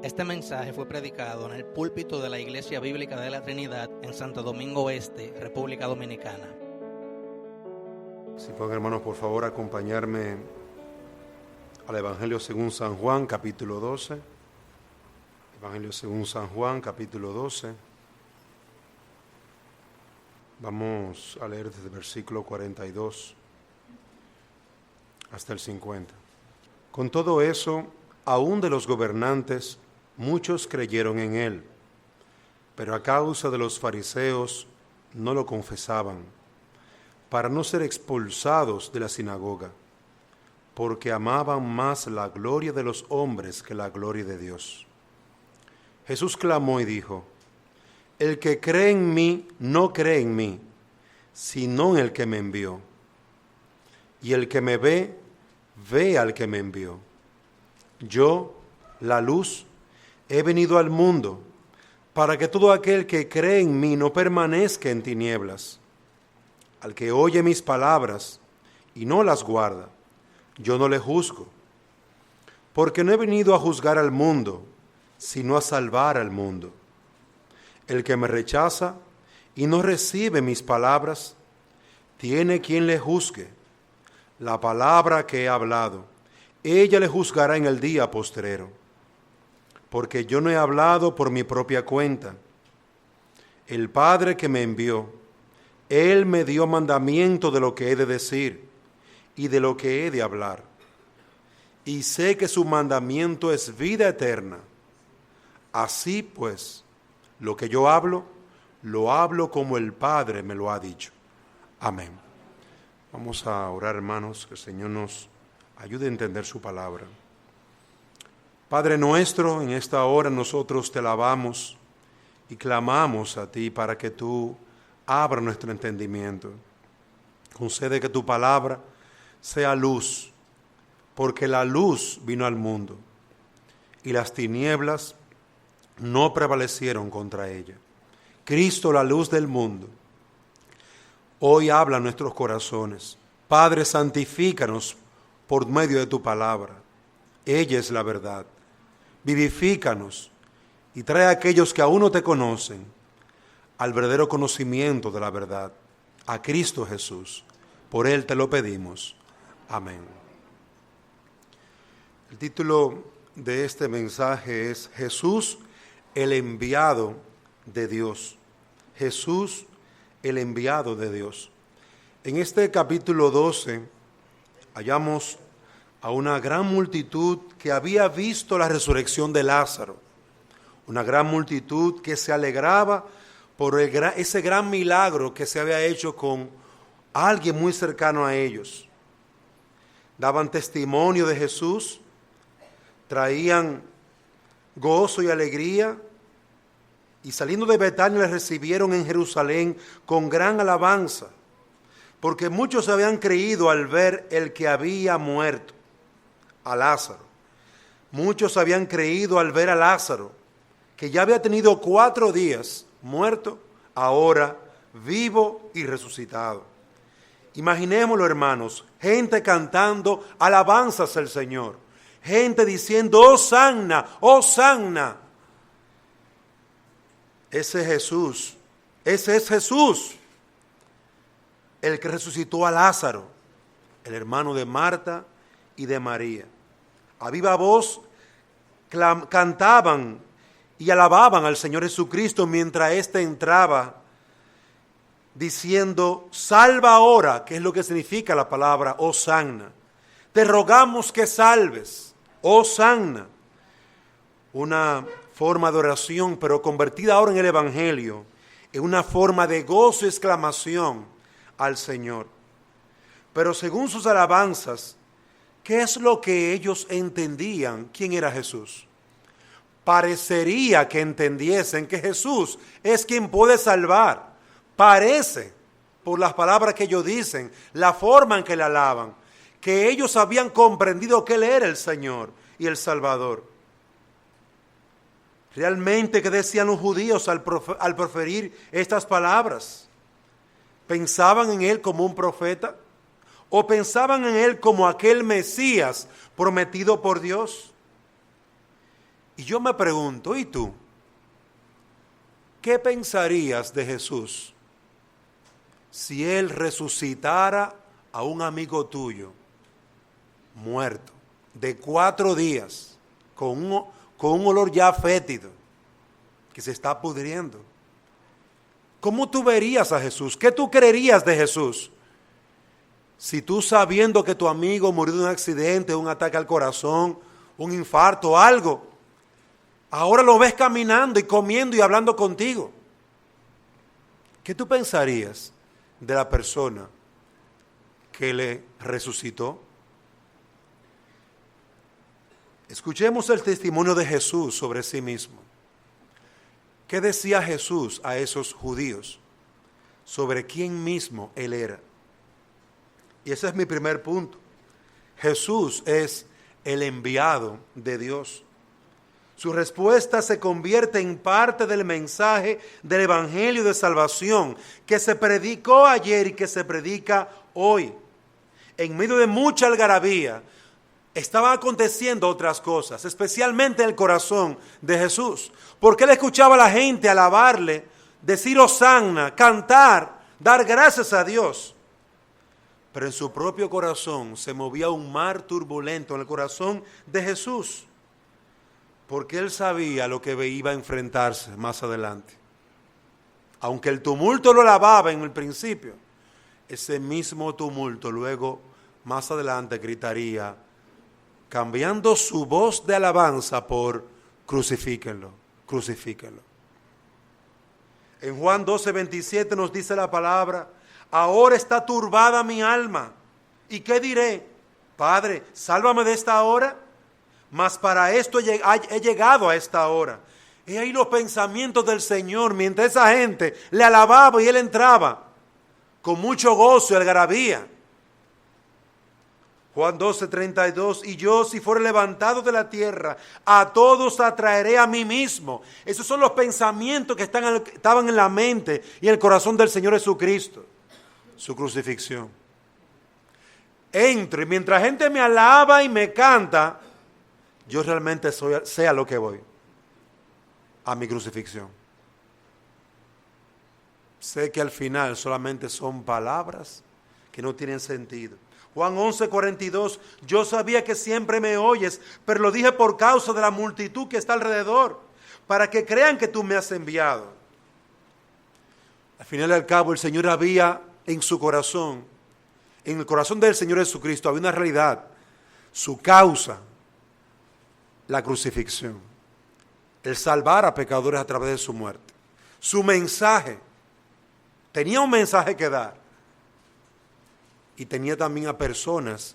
Este mensaje fue predicado en el púlpito de la Iglesia Bíblica de la Trinidad en Santo Domingo Este, República Dominicana. Si pueden, hermanos, por favor, acompañarme al Evangelio según San Juan, capítulo 12. Evangelio según San Juan, capítulo 12. Vamos a leer desde el versículo 42 hasta el 50. Con todo eso, aún de los gobernantes, muchos creyeron en él, pero a causa de los fariseos no lo confesaban, para no ser expulsados de la sinagoga, porque amaban más la gloria de los hombres que la gloria de Dios. Jesús clamó y dijo: el que cree en mí no cree en mí, sino en el que me envió. Y el que me ve, ve al que me envió. Yo, la luz, he venido al mundo, para que todo aquel que cree en mí no permanezca en tinieblas. Al que oye mis palabras y no las guarda, yo no le juzgo, porque no he venido a juzgar al mundo, sino a salvar al mundo. El que me rechaza y no recibe mis palabras, tiene quien le juzgue. La palabra que he hablado, ella le juzgará en el día postrero, porque yo no he hablado por mi propia cuenta. El Padre que me envió, Él me dio mandamiento de lo que he de decir y de lo que he de hablar. Y sé que su mandamiento es vida eterna. Así pues, lo que yo hablo, lo hablo como el Padre me lo ha dicho. Amén. Vamos a orar, hermanos, que el Señor nos ayude a entender su palabra. Padre nuestro, en esta hora nosotros te alabamos y clamamos a ti para que tú abras nuestro entendimiento. Concede que tu palabra sea luz, porque la luz vino al mundo y las tinieblas no prevalecieron contra ella. Cristo, la luz del mundo, hoy habla a nuestros corazones. Padre, santifícanos por medio de tu palabra. Ella es la verdad. Vivifícanos y trae a aquellos que aún no te conocen al verdadero conocimiento de la verdad, a Cristo Jesús. Por Él te lo pedimos. Amén. El título de este mensaje es Jesús, el enviado de Dios. Jesús, el enviado de Dios. En este capítulo 12 hallamos a una gran multitud que había visto la resurrección de Lázaro. Una gran multitud que se alegraba por ese gran milagro que se había hecho con alguien muy cercano a ellos. Daban testimonio de Jesús, traían gozo y alegría, y saliendo de Betania les recibieron en Jerusalén con gran alabanza, porque muchos habían creído al ver el que había muerto, a Lázaro. Muchos habían creído al ver a Lázaro, que ya había tenido 4 días muerto, ahora vivo y resucitado. Imaginémoslo, hermanos, gente cantando alabanzas al Señor, gente diciendo Hosanna, Hosanna. Ese es Jesús, el que resucitó a Lázaro, el hermano de Marta y de María. A viva voz cantaban y alababan al Señor Jesucristo mientras éste entraba diciendo, salva ahora, que es lo que significa la palabra Hosanna. Te rogamos que salves, Hosanna. Una forma de oración, pero convertida ahora en el Evangelio, en una forma de gozo y exclamación al Señor. Pero según sus alabanzas, ¿qué es lo que ellos entendían? ¿Quién era Jesús? Parecería que entendiesen que Jesús es quien puede salvar. Parece, por las palabras que ellos dicen, la forma en que le alaban, que ellos habían comprendido que Él era el Señor y el Salvador. Realmente, ¿qué decían los judíos al proferir estas palabras? ¿Pensaban en Él como un profeta? ¿O pensaban en Él como aquel Mesías prometido por Dios? Y yo me pregunto, ¿y tú? ¿Qué pensarías de Jesús si Él resucitara a un amigo tuyo muerto de 4 días con un olor ya fétido que se está pudriendo? ¿Cómo tú verías a Jesús? ¿Qué tú creerías de Jesús? Si tú, sabiendo que tu amigo murió de un accidente, un ataque al corazón, un infarto, algo, ahora lo ves caminando y comiendo y hablando contigo, ¿qué tú pensarías de la persona que le resucitó? Escuchemos el testimonio de Jesús sobre sí mismo. ¿Qué decía Jesús a esos judíos sobre quién mismo Él era? Y ese es mi primer punto. Jesús es el enviado de Dios. Su respuesta se convierte en parte del mensaje del Evangelio de salvación que se predicó ayer y que se predica hoy. En medio de mucha algarabía, estaban aconteciendo otras cosas, especialmente en el corazón de Jesús, porque Él escuchaba a la gente alabarle, decir hosanna, cantar, dar gracias a Dios. Pero en su propio corazón se movía un mar turbulento en el corazón de Jesús, porque Él sabía lo que iba a enfrentarse más adelante. Aunque el tumulto lo alababa en el principio, ese mismo tumulto luego, más adelante, gritaría, cambiando su voz de alabanza por crucifíquenlo, crucifíquenlo. En Juan 12:27 nos dice la palabra, ahora está turbada mi alma. ¿Y qué diré? Padre, sálvame de esta hora. Mas para esto he llegado a esta hora. Y ahí los pensamientos del Señor, mientras esa gente le alababa y Él entraba con mucho gozo y algarabía. Juan 12:32, y yo, si fuere levantado de la tierra, a todos atraeré a mí mismo. Esos son los pensamientos que estaban en la mente y en el corazón del Señor Jesucristo. Su crucifixión. Entro y mientras gente me alaba y me canta, yo realmente sé a lo que voy. A mi crucifixión. Sé que al final solamente son palabras que no tienen sentido. Juan 11:42, yo sabía que siempre me oyes, pero lo dije por causa de la multitud que está alrededor, para que crean que tú me has enviado. Al final y al cabo, el Señor había en su corazón, en el corazón del Señor Jesucristo, había una realidad, su causa, la crucifixión, el salvar a pecadores a través de su muerte. Su mensaje, tenía un mensaje que dar, y tenía también a personas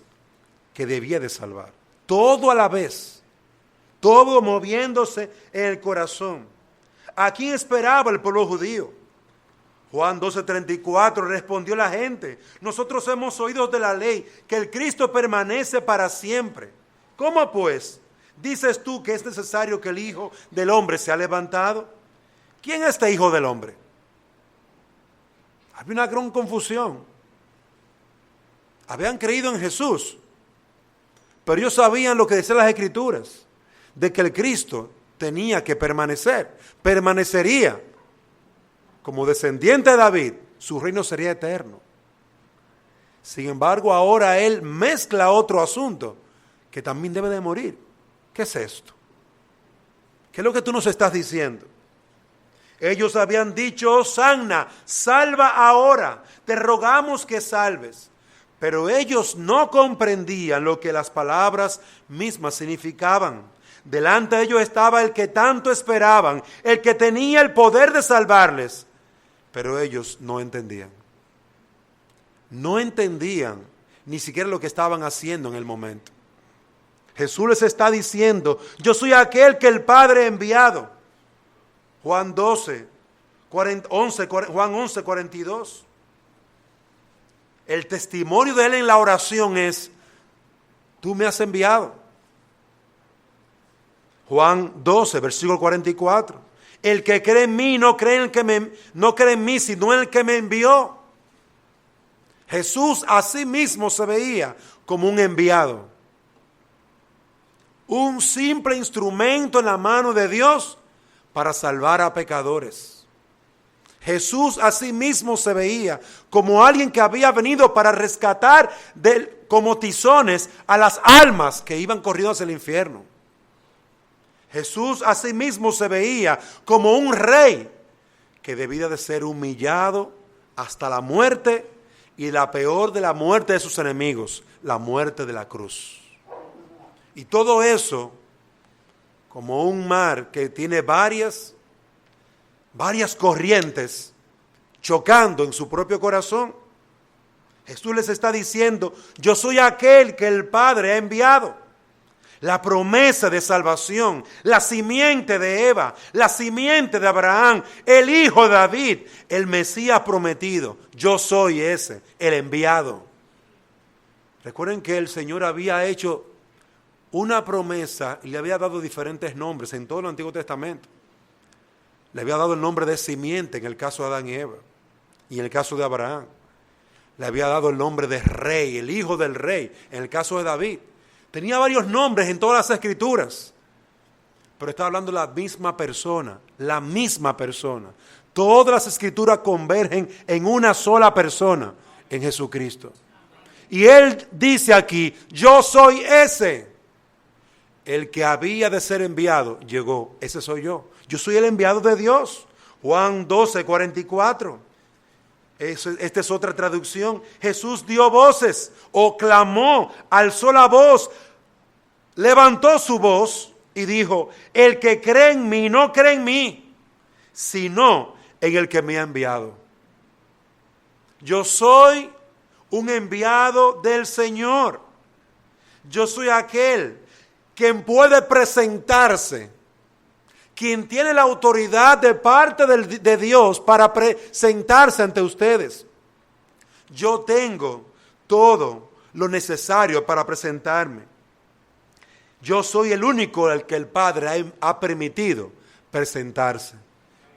que debía de salvar. Todo a la vez, todo moviéndose en el corazón. ¿A quién esperaba el pueblo judío? Juan 12:34 respondió la gente, nosotros hemos oído de la ley que el Cristo permanece para siempre. ¿Cómo pues dices tú que es necesario que el Hijo del Hombre sea levantado? ¿Quién es este Hijo del Hombre? Había una gran confusión. Habían creído en Jesús, pero ellos sabían lo que decían las Escrituras, de que el Cristo tenía que permanecer, permanecería como descendiente de David, su reino sería eterno. Sin embargo, ahora Él mezcla otro asunto, que también debe de morir. ¿Qué es esto? ¿Qué es lo que tú nos estás diciendo? Ellos habían dicho, hosanna, salva ahora, te rogamos que salves. Pero ellos no comprendían lo que las palabras mismas significaban. Delante de ellos estaba el que tanto esperaban, el que tenía el poder de salvarles. Pero ellos no entendían. No entendían ni siquiera lo que estaban haciendo en el momento. Jesús les está diciendo, yo soy aquel que el Padre ha enviado. Juan 11:42. El testimonio de Él en la oración es, tú me has enviado. Juan 12, versículo 44. El que cree en mí no cree en mí, sino en el que me envió. Jesús a sí mismo se veía como un enviado. un simple instrumento en la mano de Dios para salvar a pecadores. Jesús a sí mismo se veía como alguien que había venido para rescatar como tizones a las almas que iban corriendo hacia el infierno. Jesús a sí mismo se veía como un rey que debía de ser humillado hasta la muerte, y la peor de la muerte de sus enemigos, la muerte de la cruz. Y todo eso como un mar que tiene varias corrientes chocando en su propio corazón. Jesús les está diciendo: yo soy aquel que el Padre ha enviado. La promesa de salvación, la simiente de Eva, la simiente de Abraham, el hijo de David, el Mesías prometido. Yo soy ese, el enviado. Recuerden que el Señor había hecho una promesa y le había dado diferentes nombres en todo el Antiguo Testamento. Le había dado el nombre de simiente en el caso de Adán y Eva, y en el caso de Abraham. Le había dado el nombre de rey, el hijo del rey, en el caso de David. Tenía varios nombres en todas las escrituras, pero está hablando de la misma persona, la misma persona. Todas las escrituras convergen en una sola persona, en Jesucristo. Y Él dice aquí: yo soy ese. El que había de ser enviado llegó, ese soy yo. Yo soy el enviado de Dios. Juan 12:44. Esta es otra traducción. Jesús dio voces o clamó, alzó la voz, levantó su voz y dijo: el que cree en mí no cree en mí, sino en el que me ha enviado. Yo soy un enviado del Señor. Yo soy aquel quien puede presentarse, quien tiene la autoridad de parte de Dios para presentarse ante ustedes. Yo tengo todo lo necesario para presentarme. Yo soy el único al que el Padre ha permitido presentarse.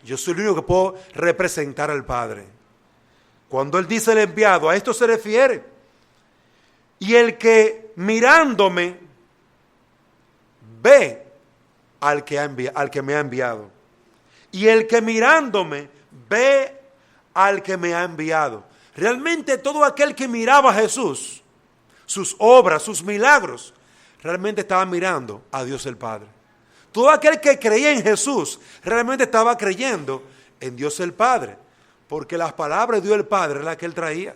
Yo soy el único que puedo representar al Padre. Cuando Él dice el enviado, a esto se refiere. Y el que mirándome ve al que me ha enviado. Y el que mirándome ve al que me ha enviado. Realmente todo aquel que miraba a Jesús, sus obras, sus milagros, realmente estaba mirando a Dios el Padre. Todo aquel que creía en Jesús realmente estaba creyendo en Dios el Padre, porque las palabras de Dios el Padre eran las que Él traía,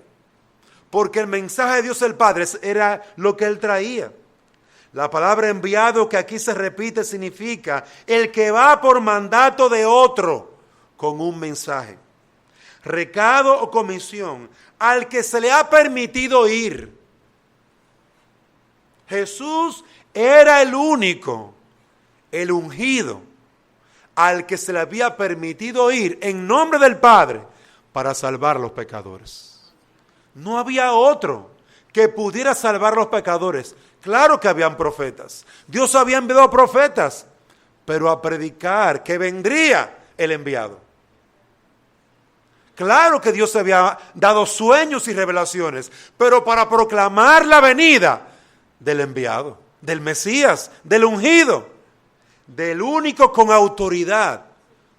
porque el mensaje de Dios el Padre era lo que Él traía. La palabra enviado, que aquí se repite, significa el que va por mandato de otro con un mensaje, recado o comisión al que se le ha permitido ir. Jesús era el único, el ungido, al que se le había permitido ir en nombre del Padre para salvar a los pecadores. No había otro que pudiera salvar a los pecadores. Claro que habían profetas. Dios había enviado profetas, pero a predicar que vendría el enviado. Claro que Dios había dado sueños y revelaciones, pero para proclamar la venida del enviado, del Mesías, del ungido, del único con autoridad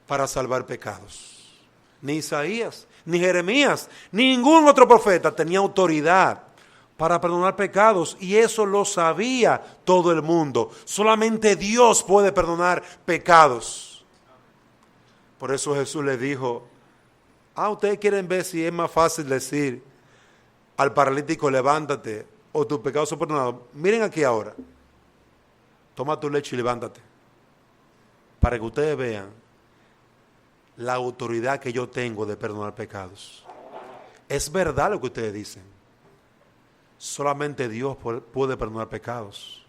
para salvar pecados. Ni Isaías, ni Jeremías, ni ningún otro profeta tenía autoridad para perdonar pecados, y eso lo sabía todo el mundo. Solamente Dios puede perdonar pecados. Por eso Jesús le dijo: ustedes quieren ver si es más fácil decir al paralítico levántate o tus pecados son perdonados. Miren aquí ahora, toma tu leche y levántate, para que ustedes vean la autoridad que yo tengo de perdonar pecados. Es verdad lo que ustedes dicen. Solamente Dios puede perdonar pecados.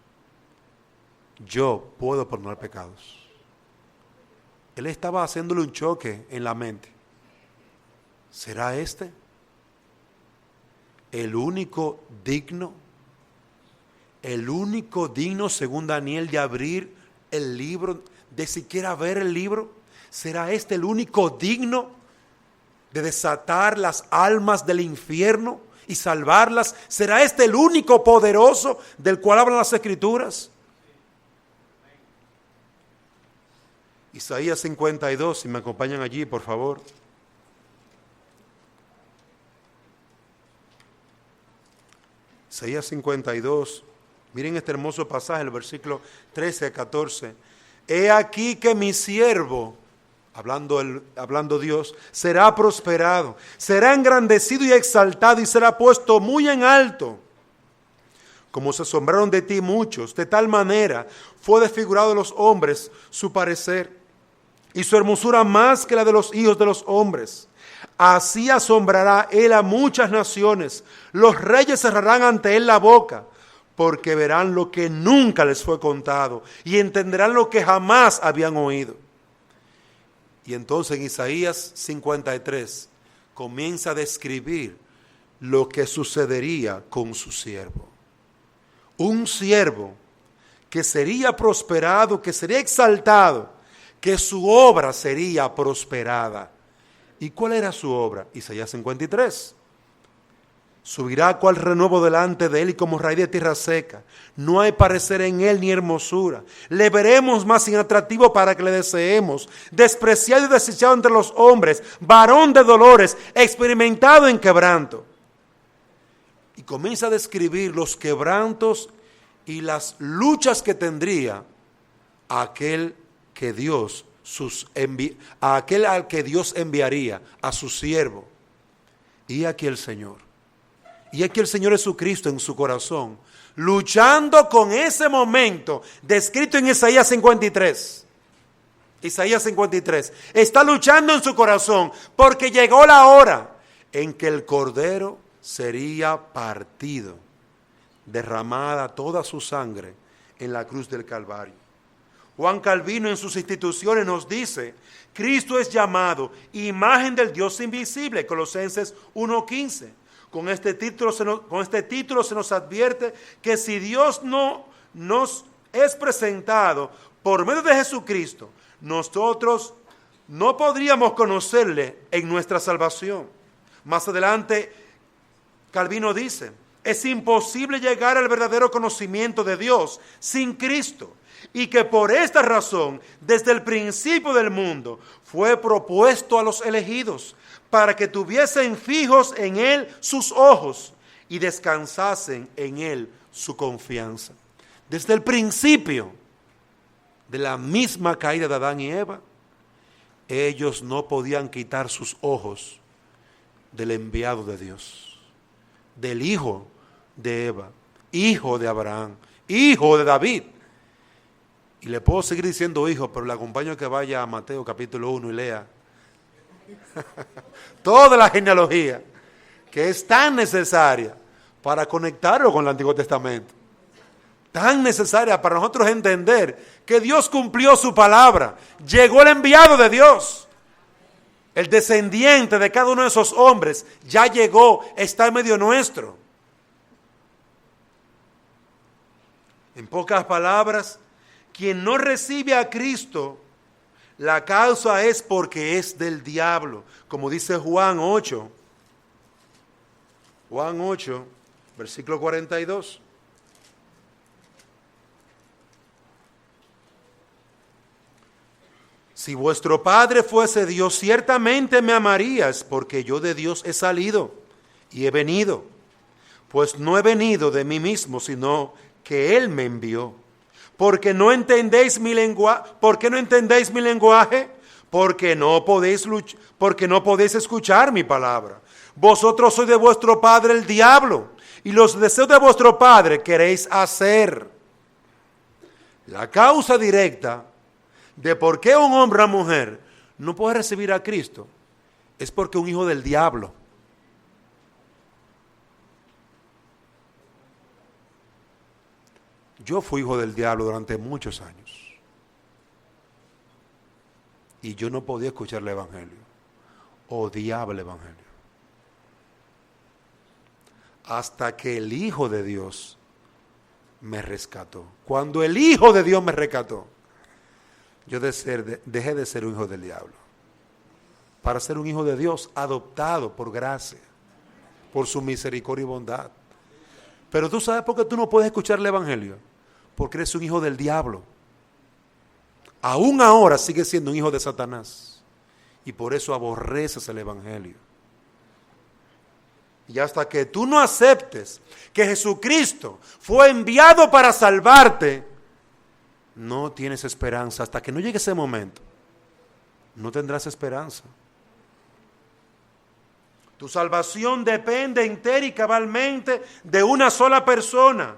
Yo puedo perdonar pecados. Él estaba haciéndole un choque en la mente. ¿Será este el único digno? El único digno, según Daniel, de abrir el libro, de siquiera ver el libro. ¿Será este el único digno de desatar las almas del infierno y salvarlas? ¿Será este el único poderoso del cual hablan las Escrituras? Isaías 52, si me acompañan allí, por favor. Isaías 52, miren este hermoso pasaje, el versículo 13 a 14. He aquí que mi siervo, hablando Dios, será prosperado, será engrandecido y exaltado y será puesto muy en alto. Como se asombraron de ti muchos, de tal manera fue desfigurado de los hombres su parecer, y su hermosura más que la de los hijos de los hombres. Así asombrará él a muchas naciones, los reyes cerrarán ante él la boca, porque verán lo que nunca les fue contado, y entenderán lo que jamás habían oído. Y entonces en Isaías 53 comienza a describir lo que sucedería con su siervo. Un siervo que sería prosperado, que sería exaltado, que su obra sería prosperada. ¿Y cuál era su obra? Isaías 53. Subirá cual renuevo delante de él y como raíz de tierra seca. No hay parecer en él ni hermosura. Le veremos más sin atractivo para que le deseemos. Despreciado y desechado entre los hombres, varón de dolores, experimentado en quebranto. Y comienza a describir los quebrantos y las luchas que tendría aquel que Dios al que Dios enviaría a su siervo. Y aquí el Señor. Y aquí el Señor Jesucristo en su corazón, luchando con ese momento descrito en Isaías 53. Isaías 53. Está luchando en su corazón porque llegó la hora en que el Cordero sería partido, derramada toda su sangre en la cruz del Calvario. Juan Calvino en sus instituciones nos dice, Cristo es llamado imagen del Dios invisible, Colosenses 1:15. Con este título se nos advierte que si Dios no nos es presentado por medio de Jesucristo, nosotros no podríamos conocerle en nuestra salvación. Más adelante, Calvino dice, es imposible llegar al verdadero conocimiento de Dios sin Cristo, y que por esta razón, desde el principio del mundo, fue propuesto a los elegidos, para que tuviesen fijos en Él sus ojos y descansasen en Él su confianza. Desde el principio de la misma caída de Adán y Eva, ellos no podían quitar sus ojos del enviado de Dios, del hijo de Eva, hijo de Abraham, hijo de David. Y le puedo seguir diciendo hijo, pero le acompaño a que vaya a Mateo capítulo 1 y lea toda la genealogía que es tan necesaria para conectarlo con el Antiguo Testamento, tan necesaria para nosotros entender que Dios cumplió su palabra, llegó el enviado de Dios, el descendiente de cada uno de esos hombres ya llegó, está en medio nuestro. En pocas palabras, quien no recibe a Cristo, la causa es porque es del diablo, como dice Juan 8. Juan 8, versículo 42. Si vuestro Padre fuese Dios, ciertamente me amarías, porque yo de Dios he salido y he venido. Pues no he venido de mí mismo, sino que Él me envió. ¿Por qué no entendéis mi lenguaje? Porque no podéis escuchar mi palabra. Vosotros sois de vuestro padre el diablo, y los deseos de vuestro padre queréis hacer. La causa directa de por qué un hombre o mujer no puede recibir a Cristo es porque un hijo del diablo. Yo fui hijo del diablo durante muchos años y yo no podía escuchar el Evangelio, odiaba el Evangelio, hasta que el Hijo de Dios me rescató. Cuando el Hijo de Dios me rescató, yo dejé de ser un hijo del diablo para ser un hijo de Dios adoptado por gracia, por su misericordia y bondad. Pero tú sabes por qué tú no puedes escuchar el Evangelio, porque eres un hijo del diablo. aún ahora sigue siendo un hijo de Satanás. Y por eso aborreces el evangelio. Y hasta que tú no aceptes que Jesucristo fue enviado para salvarte, no tienes esperanza. Hasta que no llegue ese momento, no tendrás esperanza. Tu salvación depende entera y cabalmente de una sola persona,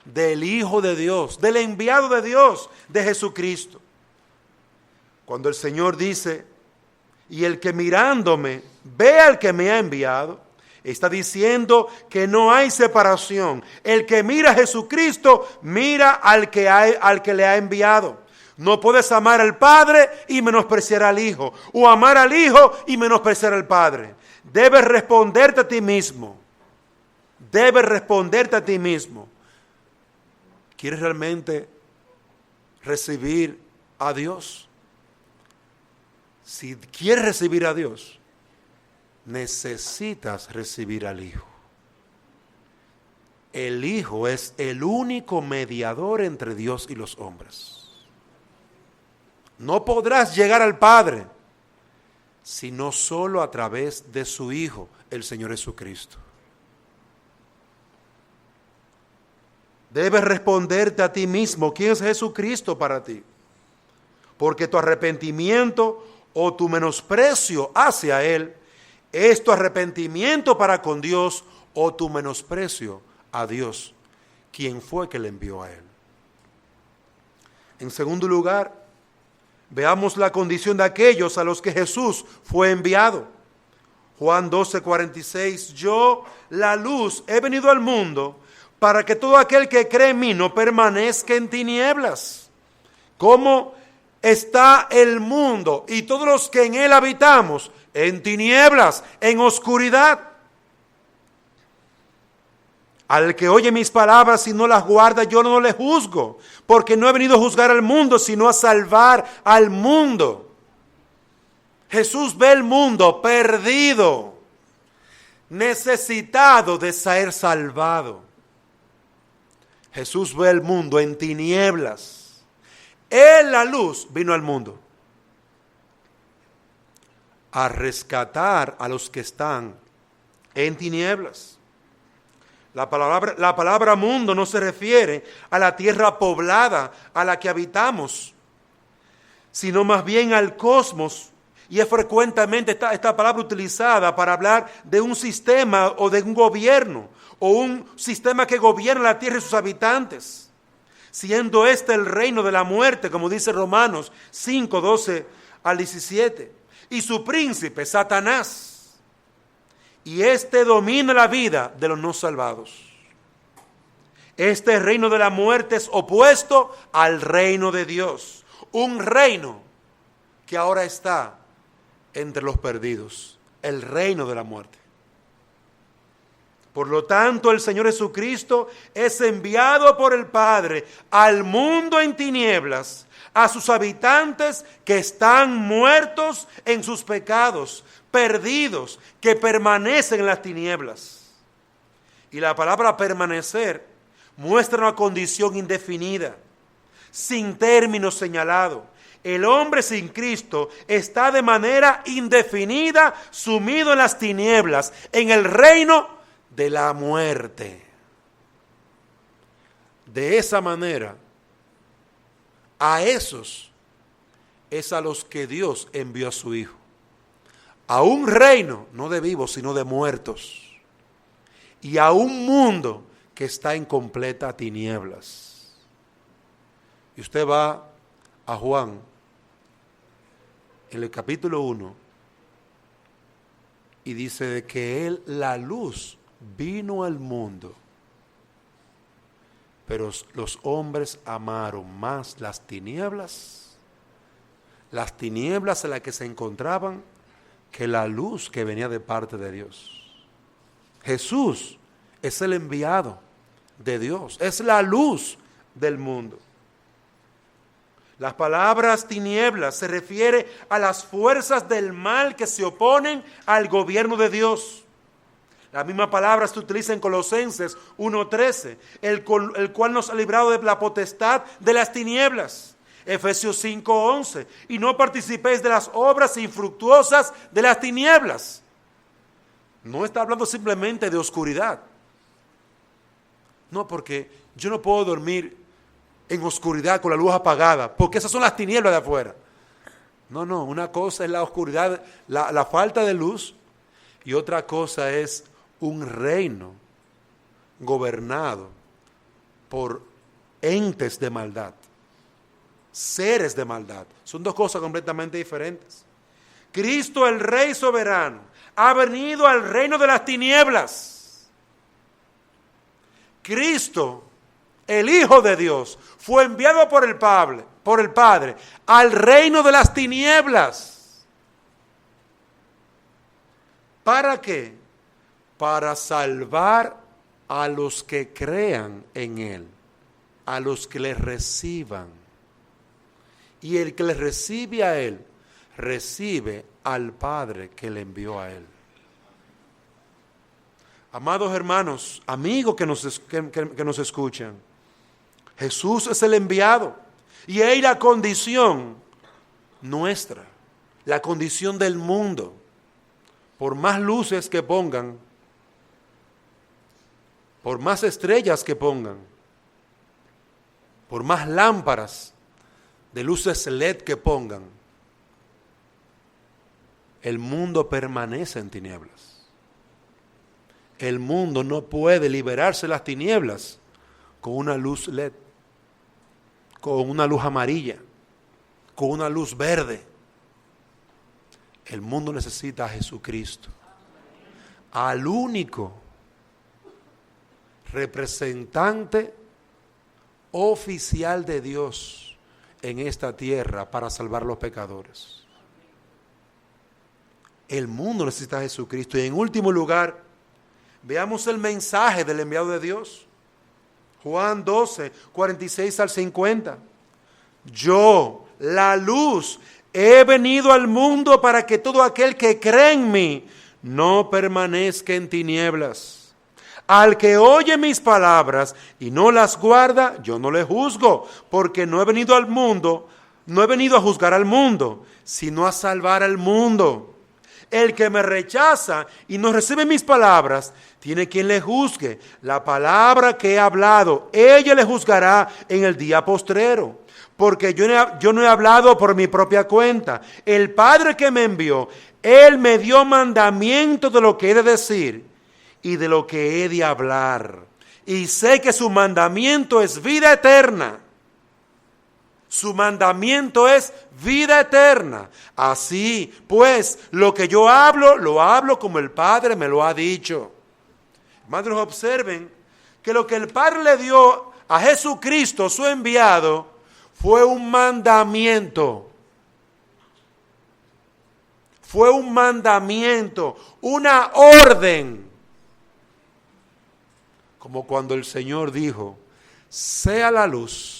del Hijo de Dios, del enviado de Dios, de Jesucristo. Cuando el Señor dice, y el que mirándome ve al que me ha enviado, está diciendo que no hay separación. El que mira a Jesucristo, mira al que le ha enviado. No puedes amar al Padre y menospreciar al Hijo, o amar al Hijo y menospreciar al Padre. Debes responderte a ti mismo. Debes responderte a ti mismo. ¿Quieres realmente recibir a Dios? Si quieres recibir a Dios, necesitas recibir al Hijo. El Hijo es el único mediador entre Dios y los hombres. No podrás llegar al Padre sino solo a través de su Hijo, el Señor Jesucristo. Debes responderte a ti mismo, ¿quién es Jesucristo para ti? Porque tu arrepentimiento o tu menosprecio hacia Él es tu arrepentimiento para con Dios o tu menosprecio a Dios, quien fue que le envió a Él. En segundo lugar, veamos la condición de aquellos a los que Jesús fue enviado. Juan 12:46, yo, la luz, he venido al mundo para que todo aquel que cree en mí no permanezca en tinieblas. ¿Cómo está el mundo y todos los que en él habitamos? En tinieblas, en oscuridad. Al que oye mis palabras y no las guarda, yo no le juzgo, porque no he venido a juzgar al mundo, sino a salvar al mundo. Jesús ve el mundo perdido, necesitado de ser salvado. Jesús ve el mundo en tinieblas. Él, la luz, vino al mundo a rescatar a los que están en tinieblas. La palabra mundo no se refiere a la tierra poblada a la que habitamos, sino más bien al cosmos. Y es frecuentemente esta palabra utilizada para hablar de un sistema o de un gobierno, o un sistema que gobierna la tierra y sus habitantes, siendo este el reino de la muerte, como dice Romanos 5:12 al 17, y su príncipe, Satanás. Y este domina la vida de los no salvados. Este reino de la muerte es opuesto al reino de Dios. Un reino que ahora está entre los perdidos. El reino de la muerte. Por lo tanto, el Señor Jesucristo es enviado por el Padre al mundo en tinieblas, a sus habitantes que están muertos en sus pecados, perdidos, que permanecen en las tinieblas. Y la palabra permanecer muestra una condición indefinida, sin término señalado. El hombre sin Cristo está de manera indefinida sumido en las tinieblas, en el reino de la muerte. De esa manera, a esos es a los que Dios envió a su Hijo. A un reino, no de vivos, sino de muertos. Y a un mundo que está en completa tinieblas. Y usted va a Juan, en el capítulo 1, y dice de que Él, la luz, vino al mundo. Pero los hombres amaron más las tinieblas en las que se encontraban, que la luz que venía de parte de Dios. Jesús es el enviado de Dios, es la luz del mundo. Las palabras tinieblas se refiere a las fuerzas del mal que se oponen al gobierno de Dios. La misma palabra se utiliza en Colosenses 1:13, el cual nos ha librado de la potestad de las tinieblas. Efesios 5:11. Y no participéis de las obras infructuosas de las tinieblas. No está hablando simplemente de oscuridad. No, porque yo no puedo dormir en oscuridad con la luz apagada, porque esas son las tinieblas de afuera. No, una cosa es la oscuridad, la falta de luz, y otra cosa es un reino gobernado por entes de maldad, seres de maldad. Son dos cosas completamente diferentes. Cristo, el Rey soberano, ha venido al reino de las tinieblas. Cristo, el Hijo de Dios, fue enviado por el Padre al reino de las tinieblas. ¿Para qué? Para salvar a los que crean en Él, a los que le reciban. Y el que le recibe a Él, recibe al Padre que le envió a Él. Amados hermanos, amigos que nos escuchan, Jesús es el enviado y es la condición nuestra, la condición del mundo. Por más luces que pongan, por más estrellas que pongan, por más lámparas de luces LED que pongan, el mundo permanece en tinieblas. El mundo no puede liberarse de las tinieblas con una luz LED, con una luz amarilla, con una luz verde. El mundo necesita a Jesucristo, al único representante oficial de Dios en esta tierra para salvar a los pecadores. El mundo necesita a Jesucristo. Y en último lugar, veamos el mensaje del enviado de Dios. Juan 12, 46 al 50. Yo, la luz, he venido al mundo para que todo aquel que cree en mí no permanezca en tinieblas. Al que oye mis palabras y no las guarda, yo no le juzgo, porque no he venido al mundo, no he venido a juzgar al mundo, sino a salvar al mundo. El que me rechaza y no recibe mis palabras, tiene quien le juzgue. La palabra que he hablado, ella le juzgará en el día postrero. Porque yo no he hablado por mi propia cuenta. El Padre que me envió, Él me dio mandamiento de lo que he de decir y de lo que he de hablar. Y sé que su mandamiento es vida eterna. Su mandamiento es vida eterna. Así, pues, lo que yo hablo, lo hablo como el Padre me lo ha dicho. Hermanos, observen que lo que el Padre le dio a Jesucristo, su enviado, fue un mandamiento. Fue un mandamiento, una orden. Como cuando el Señor dijo, sea la luz.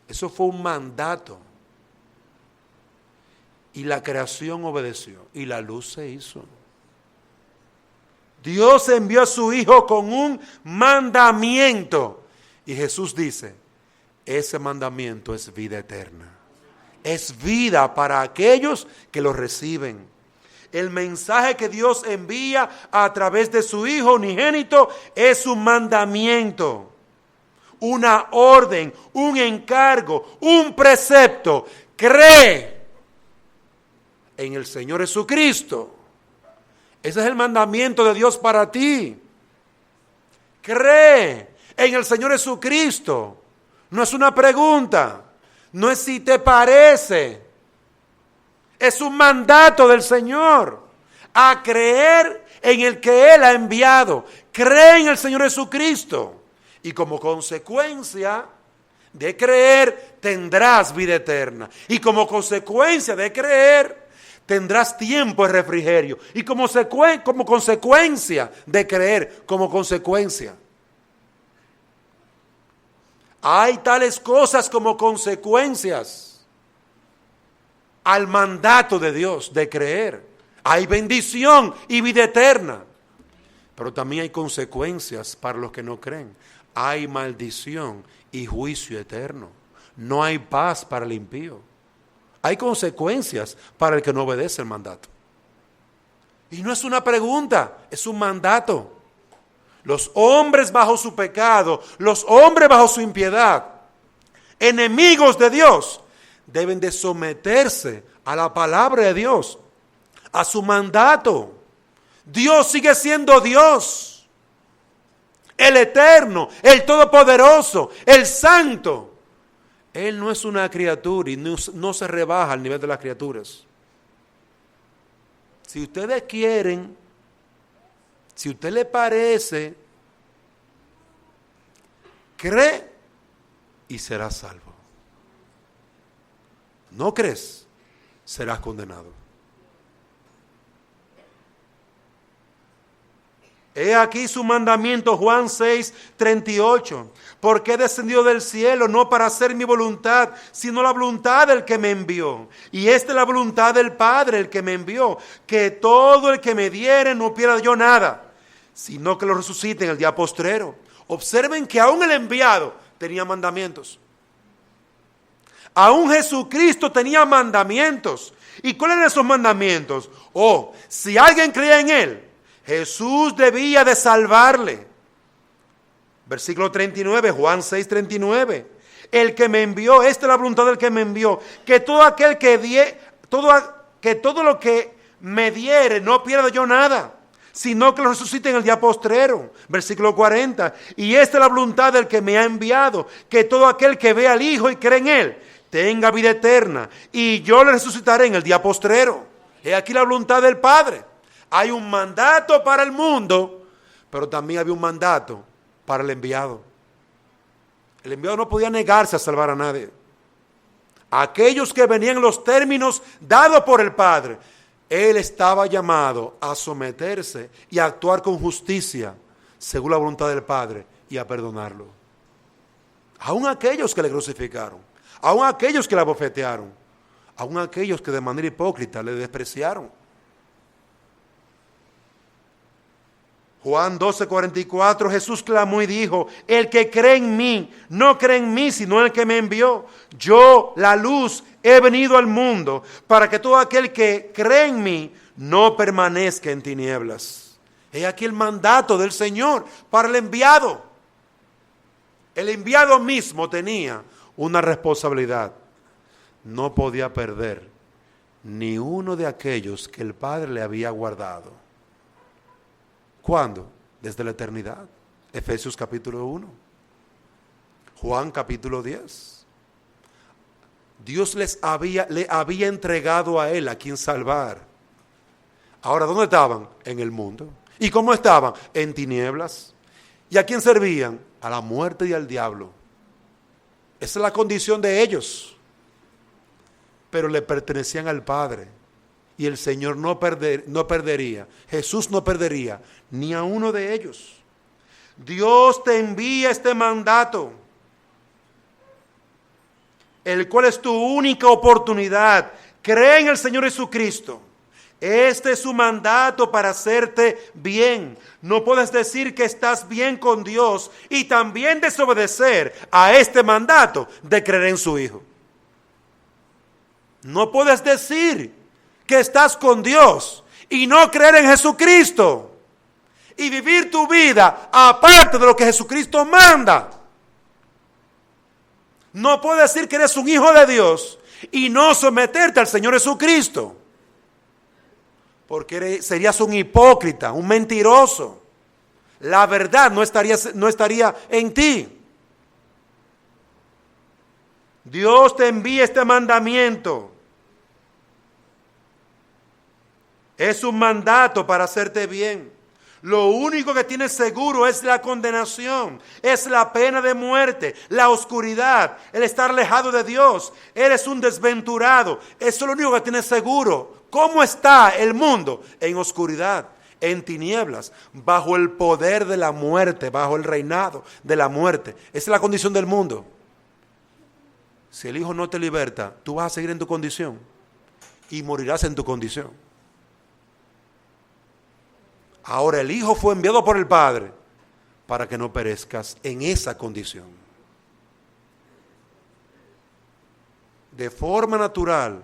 Eso fue un mandato. Y la creación obedeció. Y la luz se hizo. Dios envió a su Hijo con un mandamiento. Y Jesús dice, ese mandamiento es vida eterna. Es vida para aquellos que lo reciben. El mensaje que Dios envía a través de su Hijo unigénito es un mandamiento. Una orden, un encargo, un precepto. Cree en el Señor Jesucristo. Ese es el mandamiento de Dios para ti. Cree en el Señor Jesucristo. No es una pregunta. No es si te parece. Es un mandato del Señor. A creer en el que Él ha enviado. Cree en el Señor Jesucristo. Y como consecuencia de creer, tendrás vida eterna. Y como consecuencia de creer, tendrás tiempo de refrigerio. Y como consecuencia de creer, como consecuencia. Hay tales cosas como consecuencias al mandato de Dios de creer. Hay bendición y vida eterna. Pero también hay consecuencias para los que no creen. Hay maldición y juicio eterno. no hay paz para el impío. Hay consecuencias para el que no obedece el mandato. Y no es una pregunta, es un mandato. Los hombres bajo su pecado, los hombres bajo su impiedad, enemigos de Dios, deben de someterse a la palabra de Dios, a su mandato. Dios sigue siendo Dios, el eterno, el todopoderoso, el santo. Él no es una criatura y no se rebaja al nivel de las criaturas. Si ustedes quieren, si a usted le parece, cree y serás salvo. ¿No crees? Serás condenado. He aquí su mandamiento, Juan 6:38. Porque he descendido del cielo no para hacer mi voluntad, sino la voluntad del que me envió. Y esta es la voluntad del Padre, el que me envió, que todo el que me diere no pierda yo nada, sino que lo resucite en el día postrero. Observen que aún el enviado tenía mandamientos. Aún Jesucristo tenía mandamientos. ¿Y cuáles eran esos mandamientos? Si alguien creía en Él, Jesús debía de salvarle. Versículo 39, Juan 6:39. El que me envió, esta es la voluntad del que me envió, que todo aquel que todo lo que me diere no pierda yo nada, sino que lo resucite en el día postrero. Versículo 40. Y esta es la voluntad del que me ha enviado, que todo aquel que ve al Hijo y cree en Él tenga vida eterna, y yo le resucitaré en el día postrero. He aquí la voluntad del Padre. Hay un mandato para el mundo, pero también había un mandato para el enviado. El enviado no podía negarse a salvar a nadie. Aquellos que venían en los términos dados por el Padre, él estaba llamado a someterse y a actuar con justicia según la voluntad del Padre y a perdonarlo. Aún aquellos que le crucificaron, aún aquellos que la abofetearon, aún aquellos que de manera hipócrita le despreciaron. Juan 12:44, Jesús clamó y dijo: el que cree en mí, no cree en mí, sino en el que me envió. Yo, la luz, he venido al mundo para que todo aquel que cree en mí no permanezca en tinieblas. He aquí el mandato del Señor para el enviado. El enviado mismo tenía una responsabilidad. No podía perder ni uno de aquellos que el Padre le había guardado. ¿Cuándo? Desde la eternidad. Efesios capítulo 1. Juan capítulo 10. Dios le había entregado a él a quien salvar. Ahora, ¿dónde estaban? En el mundo. ¿Y cómo estaban? En tinieblas. ¿Y a quién servían? A la muerte y al diablo. Esa es la condición de ellos. Pero le pertenecían al Padre. Y el Señor no perdería, Jesús no perdería ni a uno de ellos. Dios te envía este mandato, el cual es tu única oportunidad. Cree en el Señor Jesucristo. Este es su mandato para hacerte bien. No puedes decir que estás bien con Dios y también desobedecer a este mandato de creer en su Hijo. No puedes decir que estás con Dios y no creer en Jesucristo y vivir tu vida aparte de lo que Jesucristo manda. No puedes decir que eres un hijo de Dios y no someterte al Señor Jesucristo, porque serías un hipócrita, un mentiroso. La verdad no estaría en ti. Dios te envía este mandamiento. Es un mandato para hacerte bien. Lo único que tienes seguro es la condenación, es la pena de muerte, la oscuridad, el estar alejado de Dios. Eres un desventurado. Eso es lo único que tienes seguro. ¿Cómo está el mundo? En oscuridad, en tinieblas, bajo el poder de la muerte, bajo el reinado de la muerte. Esa es la condición del mundo. Si el Hijo no te liberta, tú vas a seguir en tu condición y morirás en tu condición. Ahora el Hijo fue enviado por el Padre para que no perezcas en esa condición. de forma natural,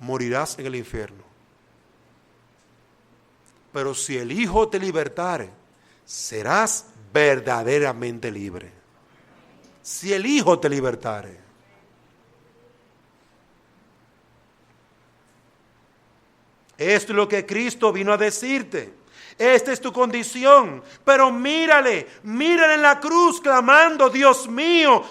morirás en el infierno. Pero si el Hijo te libertare, serás verdaderamente libre. Si el Hijo te libertare. Esto es lo que Cristo vino a decirte. Esta es tu condición. Pero mírale en la cruz clamando, Dios mío,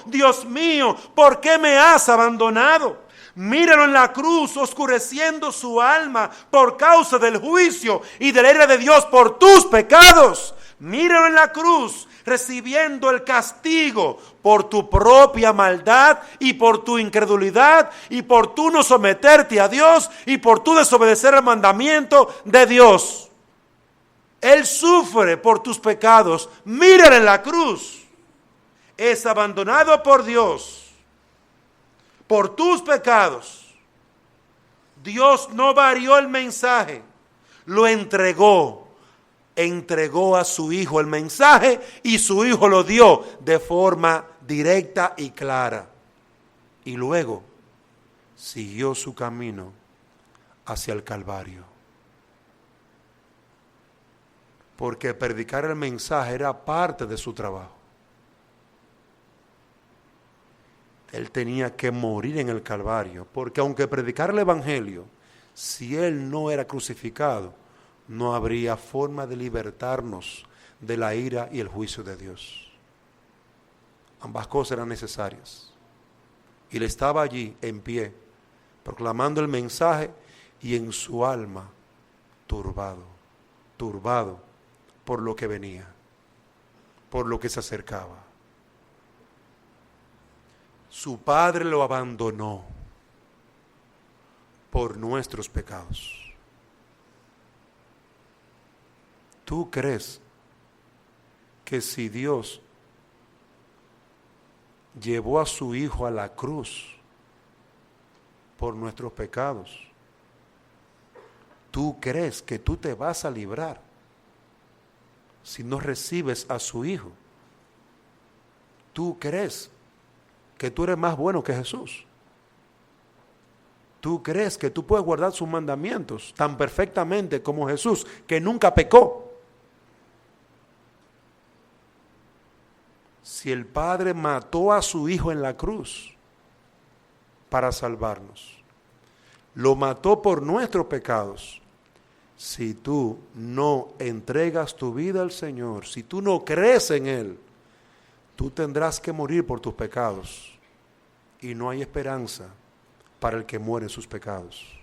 ¿por qué me has abandonado? Míralo en la cruz oscureciendo su alma por causa del juicio y de la ira de Dios por tus pecados. Míralo en la cruz recibiendo el castigo por tu propia maldad y por tu incredulidad y por tu no someterte a Dios y por tu desobedecer el mandamiento de Dios. Él sufre por tus pecados. Míralo en la cruz. Es abandonado por Dios por tus pecados. Dios no varió el mensaje, lo entregó a su Hijo el mensaje y su Hijo lo dio de forma directa y clara. Y luego siguió su camino hacia el Calvario. Porque predicar el mensaje era parte de su trabajo. Él tenía que morir en el Calvario, porque aunque predicara el Evangelio, si Él no era crucificado, no habría forma de libertarnos de la ira y el juicio de Dios. Ambas cosas eran necesarias. Y Él estaba allí en pie, proclamando el mensaje y en su alma turbado por lo que venía, por lo que se acercaba. Su Padre lo abandonó por nuestros pecados. ¿Tú crees que si Dios llevó a su Hijo a la cruz por nuestros pecados, tú crees que tú te vas a librar si no recibes a su Hijo? ¿Tú crees que tú eres más bueno que Jesús? ¿Tú crees que tú puedes guardar sus mandamientos tan perfectamente como Jesús, que nunca pecó? Si el Padre mató a su Hijo en la cruz para salvarnos, lo mató por nuestros pecados. Si tú no entregas tu vida al Señor, si tú no crees en Él, tú tendrás que morir por tus pecados. Y no hay esperanza para el que muere en sus pecados.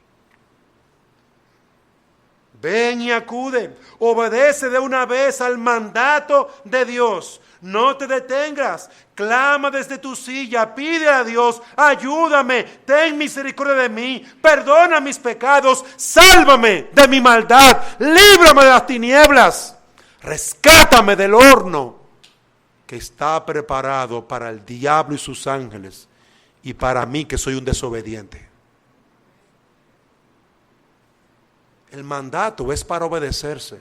Ven y acude, obedece de una vez al mandato de Dios. No te detengas, clama desde tu silla, pide a Dios, ayúdame, ten misericordia de mí, perdona mis pecados, sálvame de mi maldad, líbrame de las tinieblas, rescátame del horno que está preparado para el diablo y sus ángeles y para mí que soy un desobediente. El mandato es para obedecerse.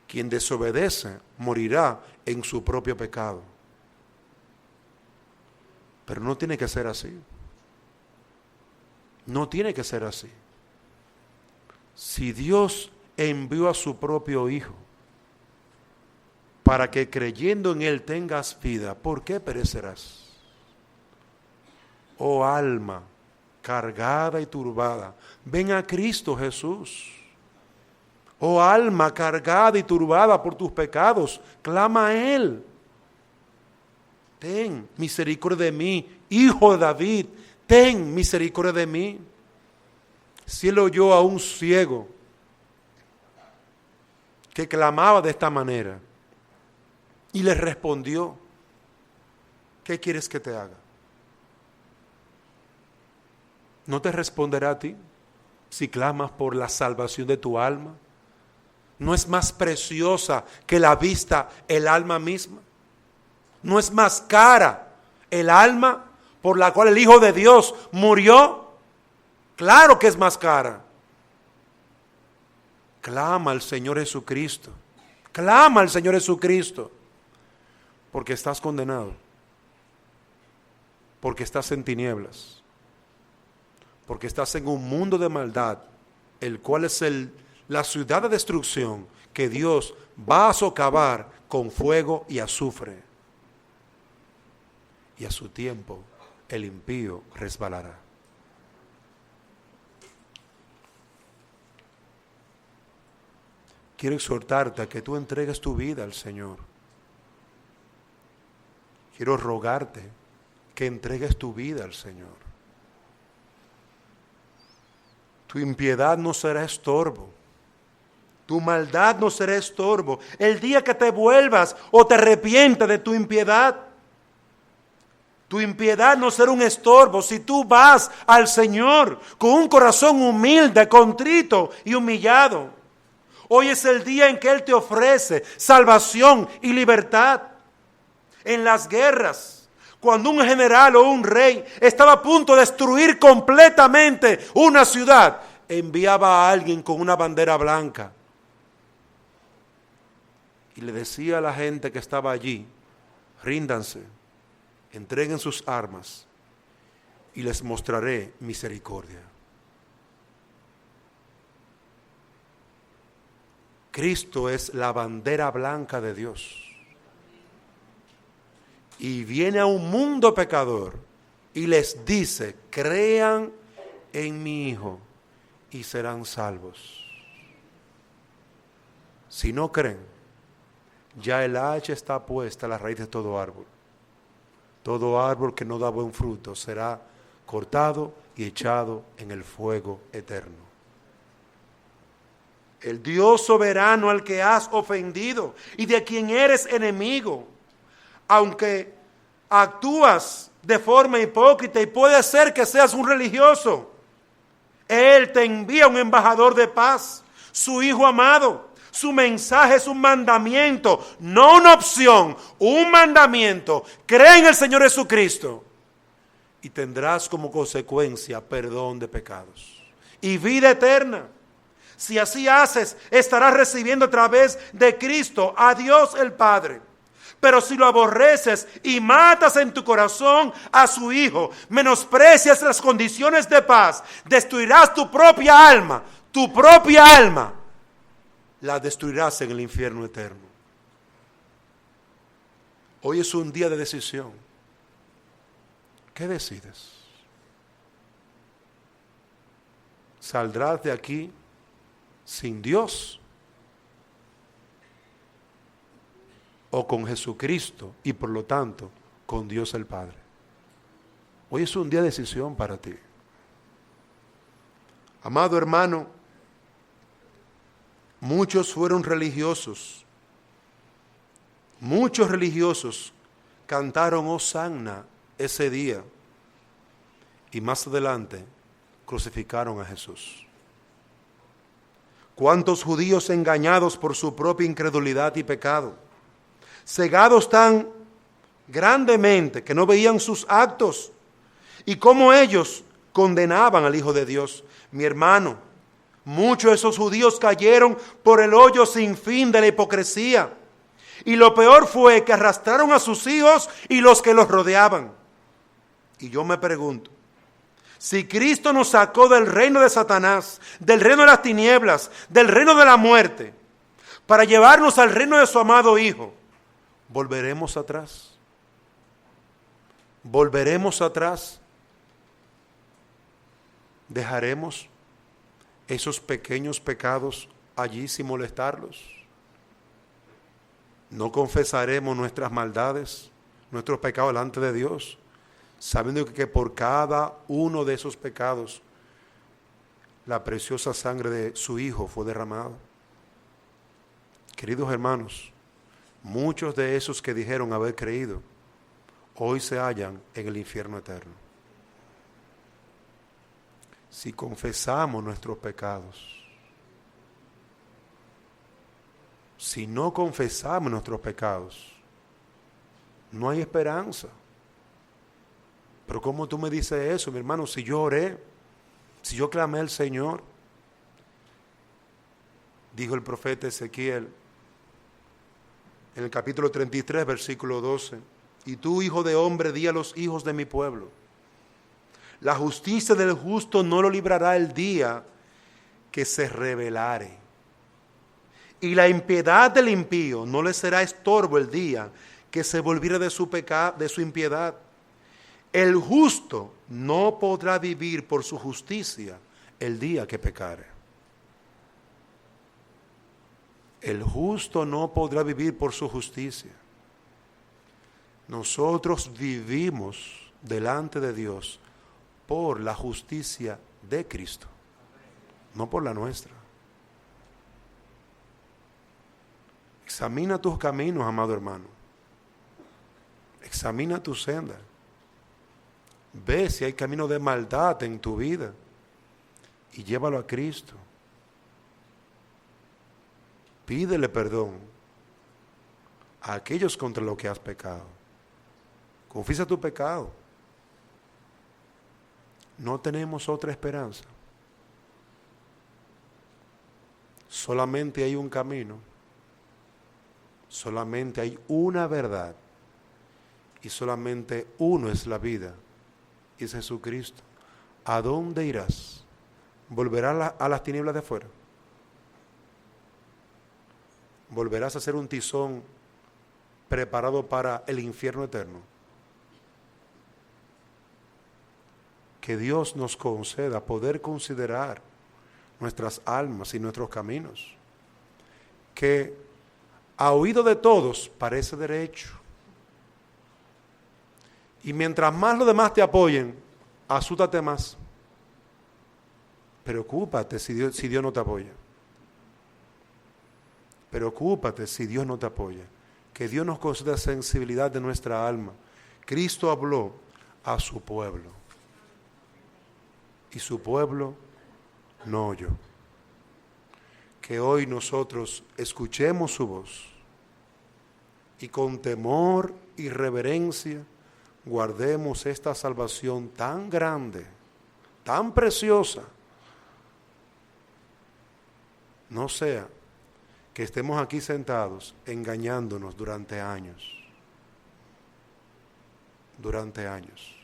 Quien desobedece morirá en su propio pecado. Pero no tiene que ser así. No tiene que ser así. Si Dios envió a su propio Hijo para que creyendo en Él tengas vida, ¿por qué perecerás? Oh alma cargada y turbada, ven a Cristo Jesús. Oh alma cargada y turbada por tus pecados, clama a Él. Ten misericordia de mí, Hijo de David, ten misericordia de mí. Si Él oyó a un ciego que clamaba de esta manera y le respondió, ¿qué quieres que te haga? ¿No te responderá a ti si clamas por la salvación de tu alma? ¿No es más preciosa que la vista el alma misma? ¿No es más cara el alma por la cual el Hijo de Dios murió? Claro que es más cara. Clama al Señor Jesucristo. Clama al Señor Jesucristo. Porque estás condenado. Porque estás en tinieblas. porque estás en un mundo de maldad, el cual es la ciudad de destrucción que Dios va a socavar con fuego y azufre. Y a su tiempo el impío resbalará. Quiero exhortarte a que tú entregues tu vida al Señor. Quiero rogarte que entregues tu vida al Señor. Tu impiedad no será estorbo. Tu maldad no será estorbo. El día que te vuelvas o te arrepientas de tu impiedad no será un estorbo si tú vas al Señor con un corazón humilde, contrito y humillado. Hoy es el día en que Él te ofrece salvación y libertad. En las guerras, cuando un general o un rey estaba a punto de destruir completamente una ciudad, enviaba a alguien con una bandera blanca y le decía a la gente que estaba allí: ríndanse, entreguen sus armas y les mostraré misericordia. Cristo es la bandera blanca de Dios. Y viene a un mundo pecador y les dice: crean en mi Hijo y serán salvos. Si no creen, ya el hacha está puesta a la raíz de todo árbol. Todo árbol que no da buen fruto será cortado y echado en el fuego eterno. El Dios soberano al que has ofendido y de quien eres enemigo, aunque actúas de forma hipócrita y puede ser que seas un religioso, Él te envía un embajador de paz, su Hijo amado. Su mensaje es un mandamiento, no una opción, un mandamiento. Cree en el Señor Jesucristo y tendrás como consecuencia perdón de pecados y vida eterna. Si así haces, estarás recibiendo a través de Cristo a Dios el Padre. Pero si lo aborreces y matas en tu corazón a su Hijo, menosprecias las condiciones de paz, destruirás tu propia alma, la destruirás en el infierno eterno. Hoy es un día de decisión. ¿Qué decides? ¿Saldrás de aquí sin Dios o con Jesucristo y por lo tanto con Dios el Padre? Hoy es un día de decisión para ti. Amado hermano, muchos fueron religiosos. Muchos religiosos cantaron Hosanna ese día y más adelante crucificaron a Jesús. ¿Cuántos judíos engañados por su propia incredulidad y pecado, cegados tan grandemente que no veían sus actos y cómo ellos condenaban al Hijo de Dios? Mi hermano, muchos de esos judíos cayeron por el hoyo sin fin de la hipocresía. Y lo peor fue que arrastraron a sus hijos y los que los rodeaban. Y yo me pregunto, si Cristo nos sacó del reino de Satanás, del reino de las tinieblas, del reino de la muerte, para llevarnos al reino de su amado Hijo, ¿volveremos atrás? ¿Volveremos atrás? ¿Dejaremos esos pequeños pecados allí sin molestarlos? ¿No confesaremos nuestras maldades, nuestros pecados delante de Dios, sabiendo que por cada uno de esos pecados la preciosa sangre de su Hijo fue derramada? Queridos hermanos, muchos de esos que dijeron haber creído, hoy se hallan en el infierno eterno. Si confesamos nuestros pecados, si no confesamos nuestros pecados, no hay esperanza. Pero ¿cómo tú me dices eso, mi hermano? Si yo oré, si yo clamé al Señor, dijo el profeta Ezequiel en el capítulo 33, versículo 12, y tú, hijo de hombre, di a los hijos de mi pueblo, La justicia del justo no lo librará el día que se rebelare. Y la impiedad del impío no le será estorbo el día que se volviere de su pecado, de su impiedad. El justo no podrá vivir por su justicia el día que pecare. El justo no podrá vivir por su justicia. Nosotros vivimos delante de Dios por la justicia de Cristo, no por la nuestra. Examina tus caminos, amado hermano. Examina tu senda. Ve si hay camino de maldad en tu vida y llévalo a Cristo. Pídele perdón a aquellos contra los que has pecado. Confiesa tu pecado. No tenemos otra esperanza. Solamente hay un camino. Solamente hay una verdad. Y solamente uno es la vida. Y es Jesucristo. ¿A dónde irás? ¿Volverás a las tinieblas de afuera? ¿Volverás a ser un tizón preparado para el infierno eterno? Que Dios nos conceda poder considerar nuestras almas y nuestros caminos, que a oído de todos parece derecho. Y mientras más los demás te apoyen, asústate más. Preocúpate si Dios no te apoya. Preocúpate si Dios no te apoya. Que Dios nos conceda sensibilidad de nuestra alma. Cristo habló a su pueblo. Y su pueblo no oyó. Que hoy nosotros escuchemos su voz. Y con temor y reverencia guardemos esta salvación tan grande, tan preciosa. No sea que estemos aquí sentados engañándonos durante años. Durante años.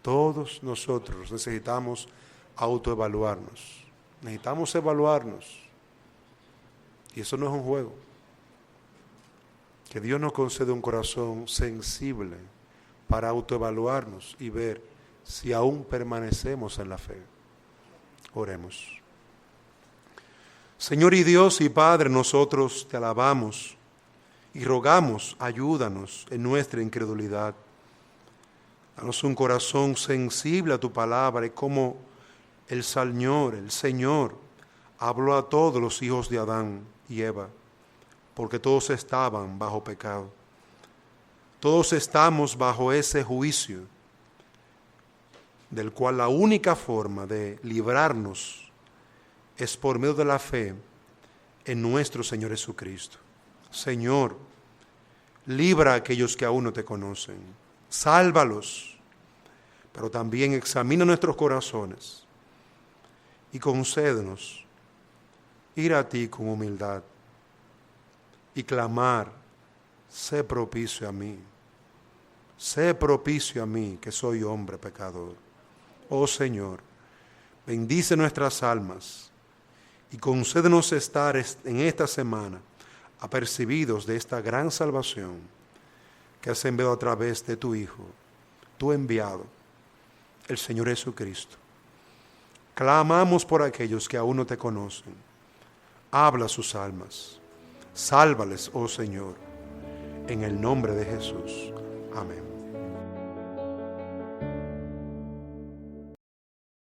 Todos nosotros necesitamos autoevaluarnos. Necesitamos evaluarnos. Y eso no es un juego. Que Dios nos concede un corazón sensible para autoevaluarnos y ver si aún permanecemos en la fe. Oremos. Señor y Dios y Padre, nosotros te alabamos y rogamos, ayúdanos en nuestra incredulidad. Danos un corazón sensible a tu palabra y como el Señor, habló a todos los hijos de Adán y Eva, porque todos estaban bajo pecado. Todos estamos bajo ese juicio, del cual la única forma de librarnos es por medio de la fe en nuestro Señor Jesucristo. Señor, libra a aquellos que aún no te conocen, sálvalos, pero también examina nuestros corazones y concédenos ir a ti con humildad y clamar: sé propicio a mí, sé propicio a mí que soy hombre pecador. Oh Señor, bendice nuestras almas y concédenos estar en esta semana apercibidos de esta gran salvación que has enviado a través de tu Hijo, tu enviado, el Señor Jesucristo. Clamamos por aquellos que aún no te conocen. Habla a sus almas. Sálvales, oh Señor, en el nombre de Jesús. Amén.